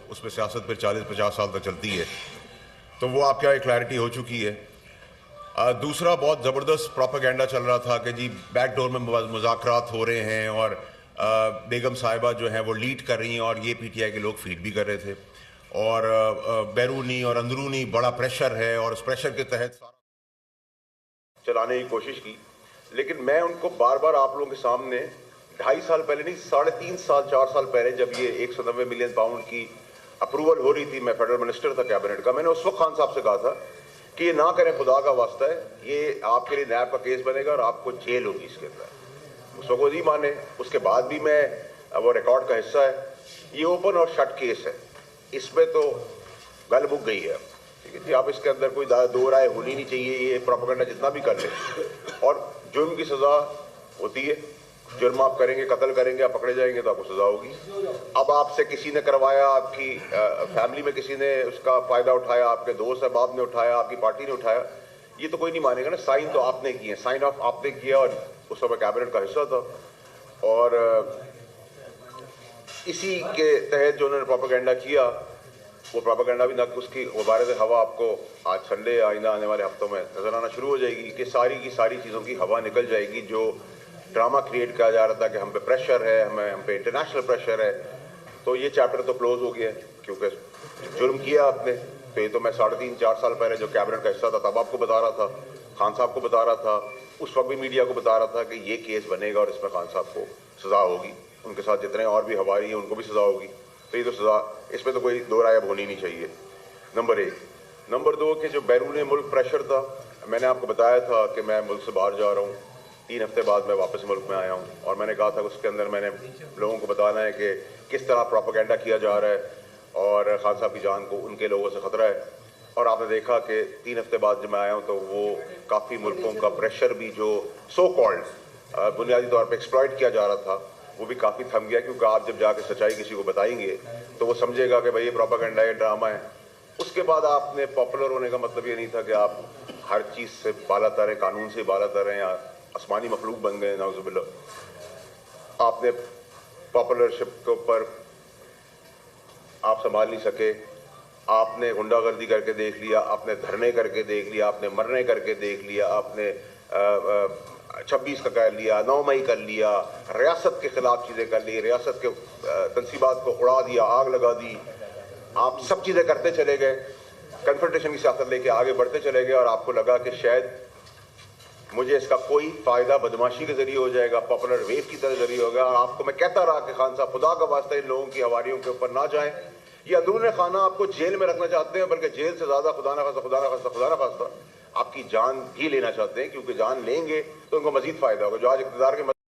اس میں سیاست پھر 40-50 سال تک چلتی ہے، تو وہ آپ کیا ایک کلیئرٹی ہو چکی ہے۔ دوسرا بہت زبردست پروپیگنڈا چل رہا تھا کہ جی بیک ڈور میں مذاکرات ہو رہے ہیں اور بیگم صاحبہ جو ہیں وہ لیڈ کر رہی ہیں اور یہ پی ٹی آئی کے لوگ فیڈ بھی کر رہے تھے، اور بیرونی اور اندرونی بڑا پریشر ہے اور اس پریشر کے تحت سارا چلانے کی کوشش کی۔ لیکن میں ان کو بار بار آپ لوگوں کے سامنے 2.5 سال پہلے نہیں، 3.5 سال 4 سال پہلے جب یہ 190 ملین پاؤنڈ کی اپروول ہو رہی تھی، میں فیڈرل منسٹر تھا کیبنٹ کا، میں نے اس وقت خان صاحب سے کہا تھا کہ یہ نہ کریں، خدا کا واسطہ ہے، یہ آپ کے لیے نیب کا کیس بنے گا اور آپ کو جیل ہوگی اس کے اندر۔ اس وقت وہ نہیں مانے، اس کے بعد بھی میں وہ ریکارڈ کا حصہ ہے، یہ اوپن اور شٹ کیس ہے، اس میں تو گل بک گئی ہے، ٹھیک ہے جی، آپ اس کے اندر کوئی دو رائے ہونی نہیں چاہیے، یہ پروپیگنڈا جتنا بھی کر لیں، اور جرم کی سزا ہوتی ہے، جرم آپ کریں گے، قتل کریں گے، آپ پکڑے جائیں گے تو آپ کو سزا ہوگی۔ اب آپ سے کسی نے کروایا، آپ کی فیملی میں کسی نے اس کا فائدہ اٹھایا، آپ کے دوست احباب نے اٹھایا، آپ کی پارٹی نے اٹھایا، یہ تو کوئی نہیں مانے گا نا، سائن تو آپ نے کیے، سائن آف آپ نے کیا اور اس وقت کیبنٹ کا حصہ تھا، اور اسی کے تحت جو انہوں نے پروپیگنڈا کیا، وہ پروپیگنڈا بھی نہ اس کی غبارے سے ہوا آپ کو آج سنڈے آئندہ آنے والے ہفتوں میں نظر آنا شروع ہو جائے گی کہ ساری کی ساری چیزوں کی ہوا نکل جائے گی۔ جو ڈرامہ کریٹ کیا جا رہا تھا کہ ہم پہ پریشر ہے، ہم پہ انٹرنیشنل پریشر ہے، تو یہ چیپٹر تو کلوز ہو گیا ہے، کیونکہ جرم کیا آپ نے، تو یہ تو میں 3.5-4 سال پہلے جو کیبنٹ کا حصہ تھا تب آپ کو بتا رہا تھا، خان صاحب کو بتا رہا تھا، اس وقت بھی میڈیا کو بتا رہا تھا کہ یہ کیس بنے گا اور اس میں خان صاحب کو سزا ہوگی، ان کے ساتھ جتنے اور بھی ہواری ہیں ان کو بھی سزا ہوگی، تو یہ تو سزا، اس میں تو کوئی دو رائے اب ہونی نہیں چاہیے، نمبر 1۔ نمبر 2 کہ جو بیرون ملک پریشر تھا، میں نے آپ کو بتایا تھا کہ میں ملک سے باہر جا رہا ہوں، 3 ہفتے بعد میں واپس ملک میں آیا ہوں، اور میں نے کہا تھا اس کے اندر میں نے لوگوں کو بتانا ہے کہ کس طرح پروپیگنڈا کیا جا رہا ہے اور خان صاحب کی جان کو ان کے لوگوں سے خطرہ ہے، اور آپ نے دیکھا کہ 3 ہفتے بعد جب میں آیا ہوں تو وہ کافی ملکوں کا پریشر بھی جو سو کالڈ بنیادی طور پہ ایکسپلائٹ کیا جا رہا تھا وہ بھی کافی تھم گیا، کیونکہ آپ جب جا کے سچائی کسی کو بتائیں گے تو وہ سمجھے گا کہ بھائی یہ پروپیگنڈا ہے، یہ ڈرامہ ہے۔ اس کے بعد آپ نے پاپولر ہونے کا مطلب یہ نہیں تھا کہ آپ ہر چیز سے بالا تر ہیں، قانون سے بالا تر ہیں یا آسمانی مخلوق بن گئے، نعوذ باللہ۔ آپ نے پاپولرشپ کے اوپر آپ سنبھال نہیں سکے، آپ نے غنڈہ گردی کر کے دیکھ لیا، آپ نے دھرنے کر کے دیکھ لیا، آپ نے مرنے کر کے دیکھ لیا، آپ نے 26 کا کر لیا، 9 مئی کر لیا، ریاست کے خلاف چیزیں کر لی، ریاست کے تنصیبات کو اڑا دیا، آگ لگا دی، آپ سب چیزیں کرتے چلے گئے، کنفرنٹیشن کی سیاست لے کے آگے بڑھتے چلے گئے، اور آپ کو لگا کہ شاید مجھے اس کا کوئی فائدہ بدماشی کے ذریعے ہو جائے گا، پاپولر ویو کی طرح ذریعے ہوگا، اور آپ کو میں کہتا رہا کہ خان صاحب خدا کا واسطہ ان لوگوں کی ہواریوں کے اوپر نہ جائیں، یہ اندرون خانہ آپ کو جیل میں رکھنا چاہتے ہیں، بلکہ جیل سے زیادہ خدا نہ خواستہ آپ کی جان بھی لینا چاہتے ہیں، کیونکہ جان لیں گے تو ان کو مزید فائدہ ہوگا۔ جو آج اقتدار کے